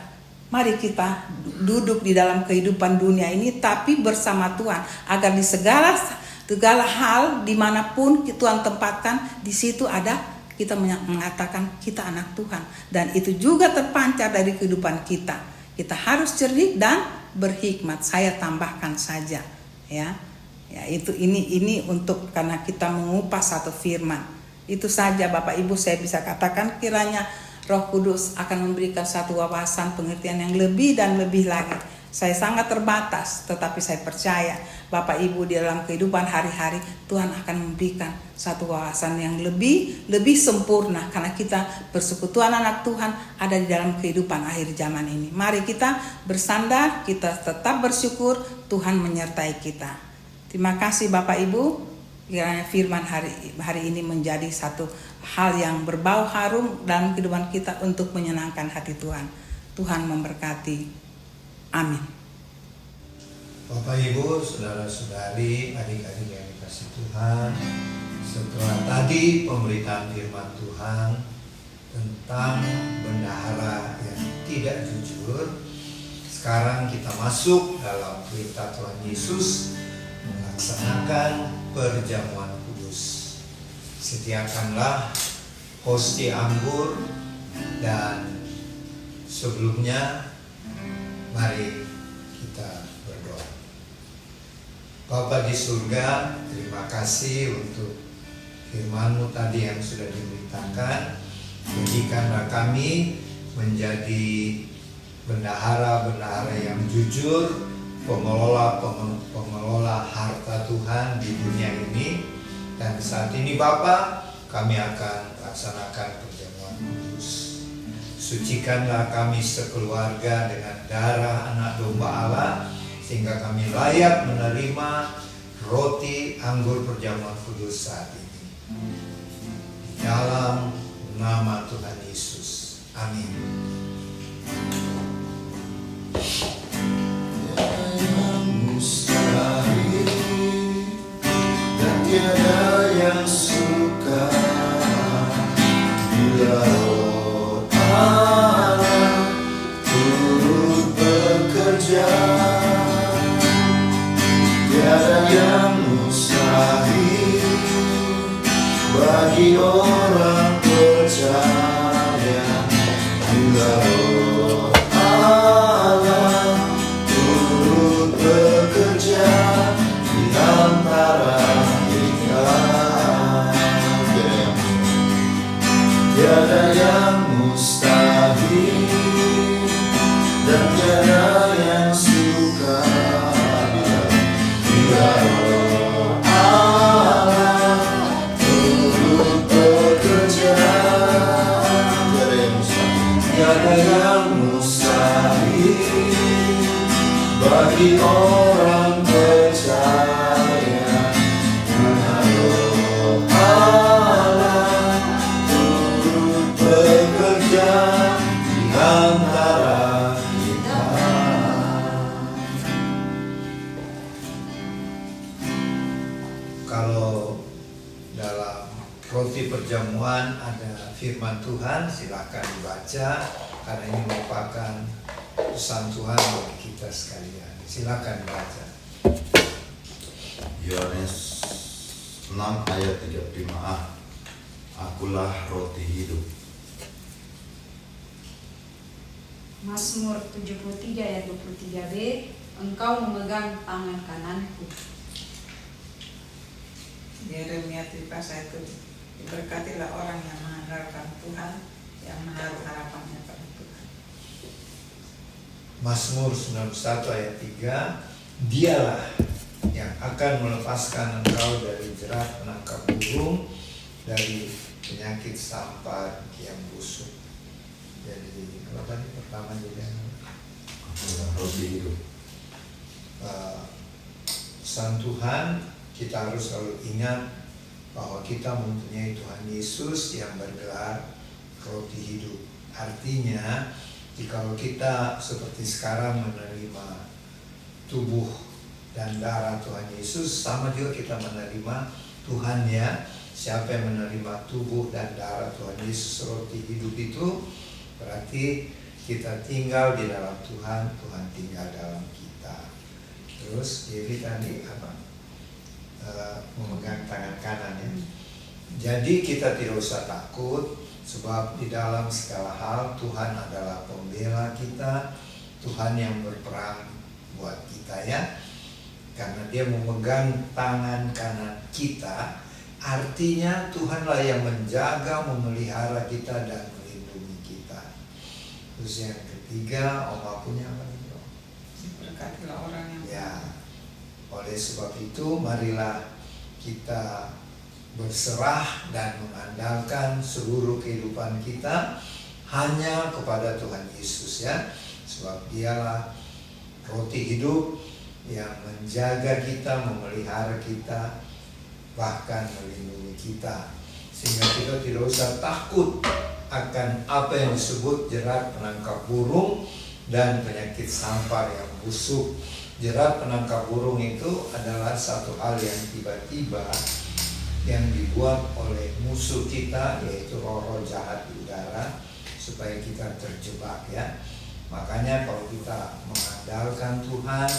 Mari kita duduk di dalam kehidupan dunia ini tapi bersama Tuhan. Agar di segala hal dimanapun Tuhan tempatkan, di situ ada kita mengatakan kita anak Tuhan. Dan itu juga terpancar dari kehidupan kita. Kita harus cerdik dan berhikmat. Saya tambahkan saja ya. Ya itu ini untuk karena kita mengupas satu firman. Itu saja Bapak Ibu saya bisa katakan, kiranya Roh Kudus akan memberikan satu wawasan pengertian yang lebih dan lebih lagi. Saya sangat terbatas, tetapi saya percaya Bapak Ibu di dalam kehidupan hari-hari Tuhan akan memberikan satu wawasan yang lebih sempurna karena kita persekutuan anak Tuhan ada di dalam kehidupan akhir zaman ini. Mari kita bersandar, kita tetap bersyukur, Tuhan menyertai kita. Terima kasih Bapak Ibu, kiranya firman hari ini menjadi satu hal yang berbau harum dalam kehidupan kita untuk menyenangkan hati Tuhan. Tuhan memberkati. Amin. Bapak Ibu, saudara-saudari, adik-adik yang dikasih Tuhan, setelah tadi pemberitaan firman Tuhan tentang bendahara yang tidak jujur, sekarang kita masuk dalam perintah Tuhan Yesus melaksanakan perjamuan kudus. Sediakanlah hosti anggur, dan sebelumnya mari kita berdoa. Bapa di surga, terima kasih untuk firman-Mu tadi yang sudah diberitakan. Jadikanlah kami menjadi bendahara-bendahara yang jujur, pengelola harta Tuhan di dunia ini. Dan saat ini Bapa, kami akan laksanakan perjamuan kudus. Sucikanlah kami sekeluarga dengan darah anak domba Allah, sehingga kami layak menerima roti anggur perjamuan kudus saat ini. Di dalam nama Tuhan Yesus. Amin. Tiada yang suka bila Roh Allah turut bekerja. Tiada yang mustahil bagi orang percaya bila Roh Allah turut bekerja di antara. Tiada yang mustahil dan tiada yang suka bila Roh Allah turut bekerja. Tiada yang mustahil bagi orang percaya bila Roh Allah bekerja di antara kita. Kalau dalam roti perjamuan ada firman Tuhan, silakan dibaca karena ini merupakan pesan Tuhan bagi kita sekalian. Silakan dibaca. Yohanes 6 ayat 35a. Akulah roti hidup. Mazmur 73 ayat 23b, Engkau memegang tangan kananku. Yeremia 3 ayat 1. Diberkatilah orang yang mengandalkan Tuhan, yang menaruh harapannya pada Tuhan. Mazmur 91 ayat 3, Dialah yang akan melepaskan engkau dari jerat penangkap burung, dari penyakit sampar yang busuk. Jadi apa tadi pertama juga Roti hidup. pesan Tuhan, kita harus selalu ingat bahwa kita mempunyai Tuhan Yesus yang bergelar roti hidup. Artinya, jika kita seperti sekarang menerima tubuh dan darah Tuhan Yesus, sama juga kita menerima Tuhan ya. Siapa yang menerima tubuh dan darah Tuhan Yesus roti hidup itu, berarti kita tinggal di dalam Tuhan, Tuhan tinggal dalam kita. Terus Devi tadi apa? Memegang tangan kanan ya. Jadi kita tidak usah takut, sebab di dalam segala hal Tuhan adalah pembela kita, Tuhan yang berperang buat kita ya. Karena Dia memegang tangan kanan kita, artinya Tuhanlah yang menjaga, memelihara kita dan melindungi kita. Terus yang ketiga, Oma punya apa nih? Berkatilah orang yang Ya, oleh sebab itu marilah kita berserah dan mengandalkan seluruh kehidupan kita hanya kepada Tuhan Yesus ya. Sebab Dialah roti hidup yang menjaga kita, memelihara kita, bahkan melindungi kita. Sehingga kita tidak usah takut akan apa yang disebut jerat penangkap burung dan penyakit sampar yang busuk. Jerat penangkap burung itu adalah satu hal yang tiba-tiba yang dibuat oleh musuh kita, yaitu roh-roh jahat di udara, supaya kita terjebak ya. Makanya kalau kita mengandalkan Tuhan,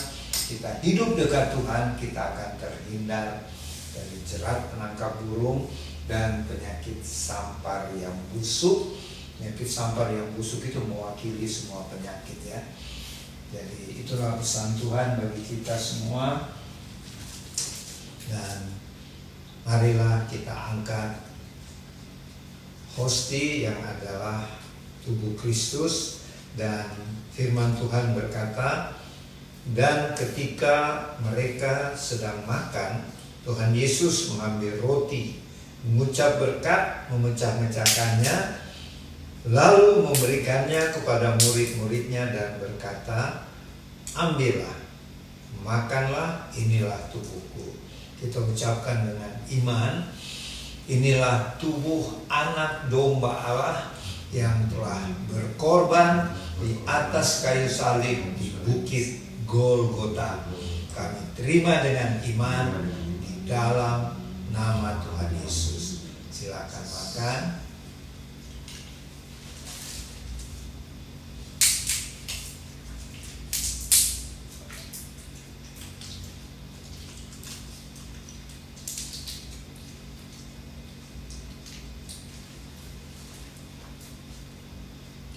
kita hidup dekat Tuhan, kita akan terhindar dari jerat penangkap burung dan penyakit sampar yang busuk. Penyakit sampar yang busuk itu mewakili semua penyakit ya. Jadi itulah pesan Tuhan bagi kita semua. Dan marilah kita angkat hosti yang adalah tubuh Kristus. Dan firman Tuhan berkata, dan ketika mereka sedang makan, Tuhan Yesus mengambil roti, mengucap berkat, memecah-mecahkannya, lalu memberikannya kepada murid-muridnya dan berkata, ambillah, makanlah, inilah tubuhku. Kita ucapkan dengan iman, inilah tubuh anak domba Allah yang telah berkorban di atas kayu salib di bukit Golgota. Kami terima dengan iman di dalam nama Tuhan Yesus. Silakan makan.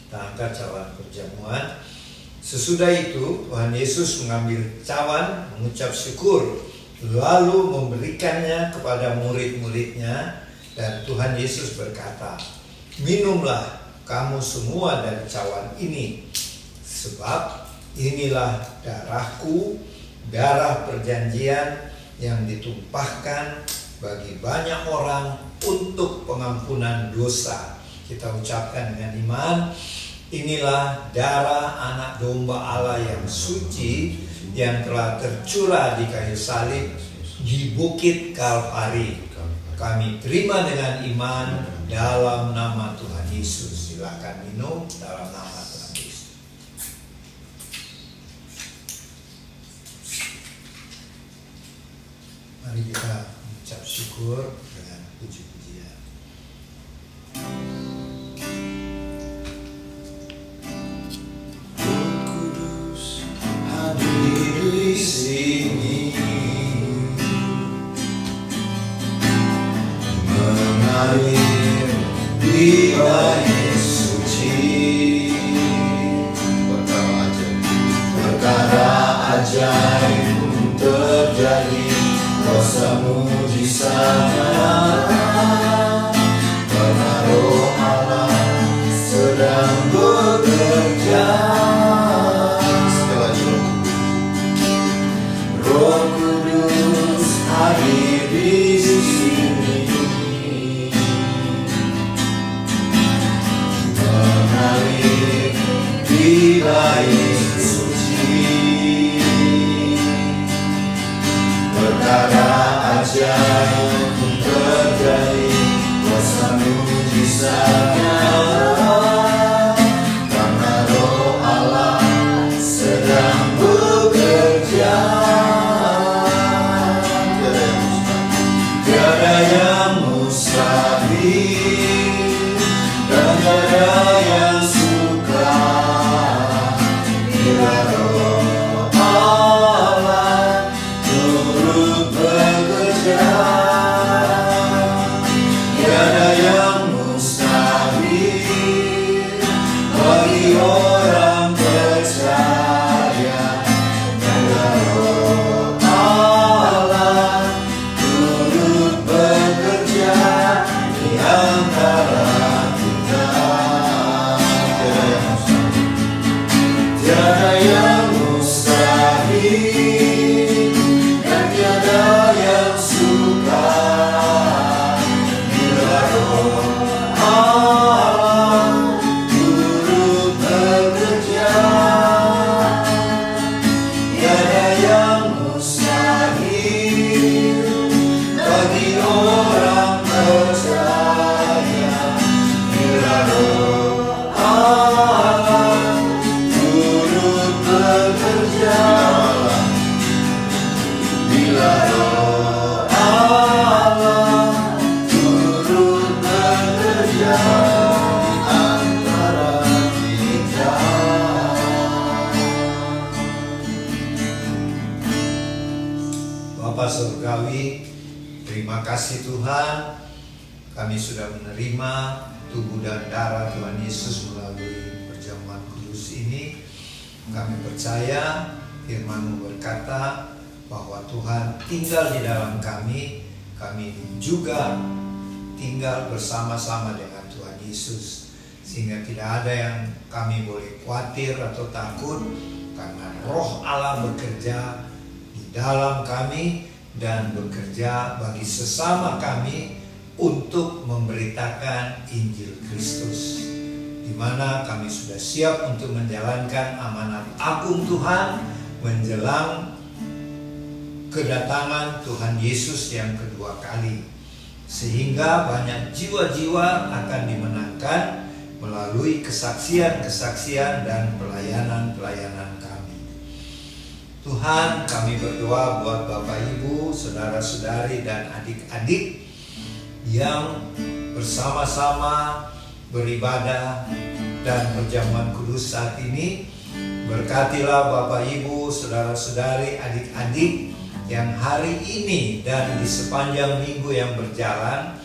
Kita angkat cawan perjamuan. Sesudah itu Tuhan Yesus mengambil cawan, mengucap syukur, lalu memberikannya kepada murid-muridnya, dan Tuhan Yesus berkata, minumlah kamu semua dari cawan ini, sebab inilah darahku, darah perjanjian yang ditumpahkan bagi banyak orang untuk pengampunan dosa. Kita ucapkan dengan iman, inilah darah anak domba Allah yang suci yang telah tercurah di kayu salib di bukit Kalvari. Kami terima dengan iman dalam nama Tuhan Yesus. Silakan minum dalam nama Tuhan Yesus. Mari kita mengucap syukur dengan puji-pujian. Di sini mengalir di bait suci, perkara ajaib terjadi, kuasa mujizat karena Roh Allah sedang bekerja. Roh Kudus hadir di sini, mengalir di bait suci, perkara ajaib terjadi, kuasa mujizatnya karena Roh Allah sedang bekerja. Tiada yang mustahil dan tiada yang sukar bila Roh Allah turut bekerja. Tiada yang mustahil bagi orang percaya bila Roh Allah turut bekerja di roh Allah turut bekerja, bila roh Allah turut bekerja antara kita. Bapa Surgawi, terima kasih Tuhan, kami sudah menerima tubuh dan darah Tuhan Yesus melalui perjamuan kudus ini. Kami percaya firman-Mu berkata bahwa Tuhan tinggal di dalam kami juga tinggal bersama-sama dengan Tuhan Yesus. Sehingga tidak ada yang kami boleh khawatir atau takut, karena roh Allah bekerja di dalam kami dan bekerja bagi sesama kami untuk memberitakan Injil Kristus, di mana kami sudah siap untuk menjalankan amanat agung Tuhan menjelang kedatangan Tuhan Yesus yang kedua kali, sehingga banyak jiwa-jiwa akan dimenangkan melalui kesaksian-kesaksian dan pelayanan-pelayanan kami. Tuhan, kami berdoa buat Bapak Ibu, saudara-saudari dan adik-adik yang bersama-sama beribadah dan perjamuan kudus saat ini. Berkatilah Bapak Ibu, saudara-saudari, adik-adik yang hari ini dan di sepanjang minggu yang berjalan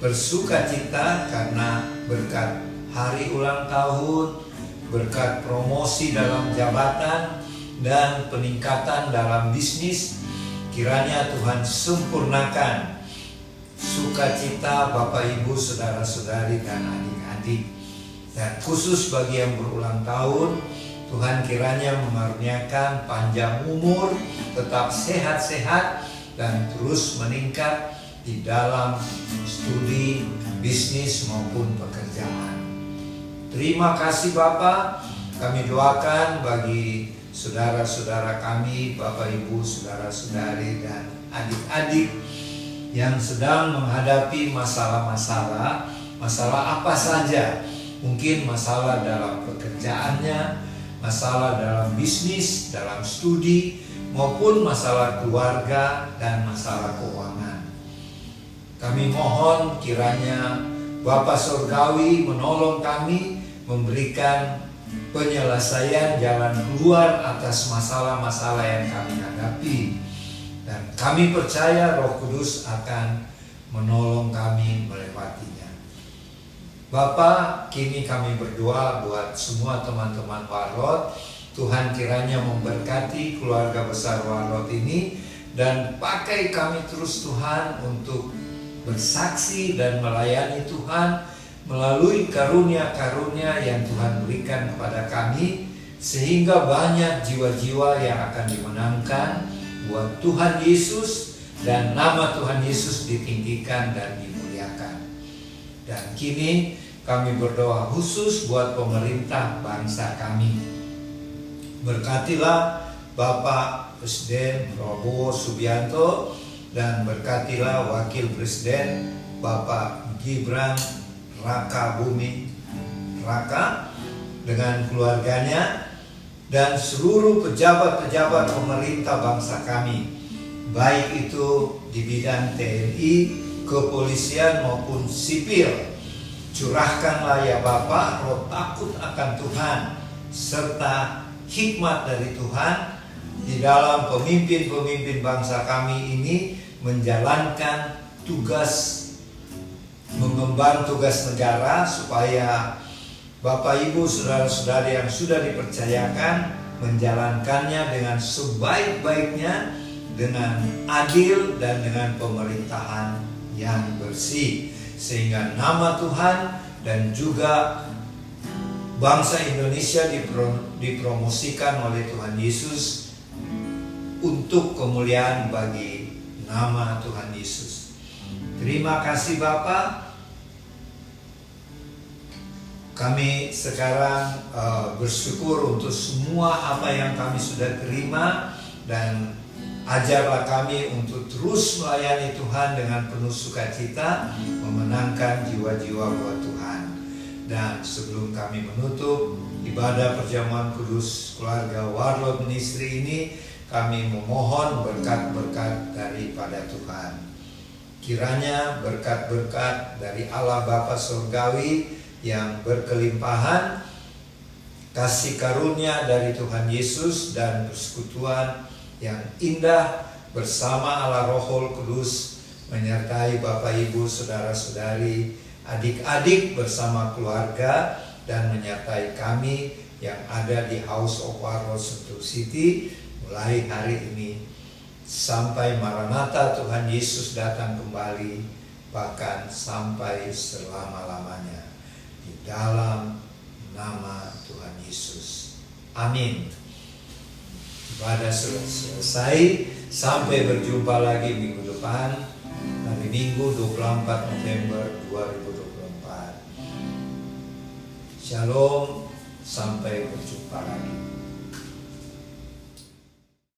bersuka cita karena berkat hari ulang tahun, berkat promosi dalam jabatan dan peningkatan dalam bisnis. Kiranya Tuhan sempurnakan sukacita Bapak Ibu, saudara-saudari dan adik-adik. Dan khusus bagi yang berulang tahun, Tuhan kiranya mengaruniakan panjang umur, tetap sehat-sehat dan terus meningkat di dalam studi, bisnis maupun pekerjaan. Terima kasih Bapak. Kami doakan bagi saudara-saudara kami, Bapak Ibu, saudara-saudari dan adik-adik yang sedang menghadapi masalah-masalah apa saja. Mungkin masalah dalam pekerjaannya, masalah dalam bisnis, dalam studi, maupun masalah keluarga dan masalah keuangan. Kami mohon kiranya Bapa Surgawi menolong kami, memberikan penyelesaian jalan keluar atas masalah-masalah yang kami hadapi. Dan kami percaya Roh Kudus akan menolong kami melewatinya. Bapa, kini kami berdoa buat semua teman-teman Warlot. Tuhan kiranya memberkati keluarga besar Warlot ini dan pakai kami terus Tuhan untuk bersaksi dan melayani Tuhan melalui karunia-karunia yang Tuhan berikan kepada kami, sehingga banyak jiwa-jiwa yang akan dimenangkan buat Tuhan Yesus dan nama Tuhan Yesus ditinggikan dan dimuliakan. Dan kini kami berdoa khusus buat pemerintah bangsa kami. Berkatilah Bapak Presiden Prabowo Subianto dan berkatilah Wakil Presiden Bapak Gibran Raka Buming Raka dengan keluarganya dan seluruh pejabat-pejabat pemerintah bangsa kami, baik itu di bidang TNI, kepolisian maupun sipil. Curahkanlah ya Bapa roh takut akan Tuhan serta hikmat dari Tuhan di dalam pemimpin-pemimpin bangsa kami ini menjalankan tugas, mengemban tugas negara, supaya Bapak Ibu saudara-saudari yang sudah dipercayakan menjalankannya dengan sebaik-baiknya, dengan adil dan dengan pemerintahan yang bersih, sehingga nama Tuhan dan juga bangsa Indonesia dipromosikan oleh Tuhan Yesus untuk kemuliaan bagi nama Tuhan Yesus. Terima kasih Bapak. Kami sekarang bersyukur untuk semua apa yang kami sudah terima, dan ajarlah kami untuk terus melayani Tuhan dengan penuh sukacita, memenangkan jiwa-jiwa buat Tuhan. Dan sebelum kami menutup ibadah perjamuan kudus keluarga Warlord Ministry ini, kami memohon berkat-berkat daripada Tuhan. Kiranya berkat-berkat dari Allah Bapa Surgawi yang berkelimpahan, kasih karunia dari Tuhan Yesus, dan persekutuan yang indah bersama Allah Roh Kudus menyertai Bapak Ibu, saudara-saudari, adik-adik bersama keluarga, dan menyertai kami yang ada di House of Warlord Sentul City mulai hari ini sampai Maranatha Tuhan Yesus datang kembali, bahkan sampai selama-lamanya, di dalam nama Tuhan Yesus. Amin. Ibadah sudah selesai. Sampai berjumpa lagi minggu depan, hari Minggu 24 November 2024. Shalom, sampai berjumpa lagi.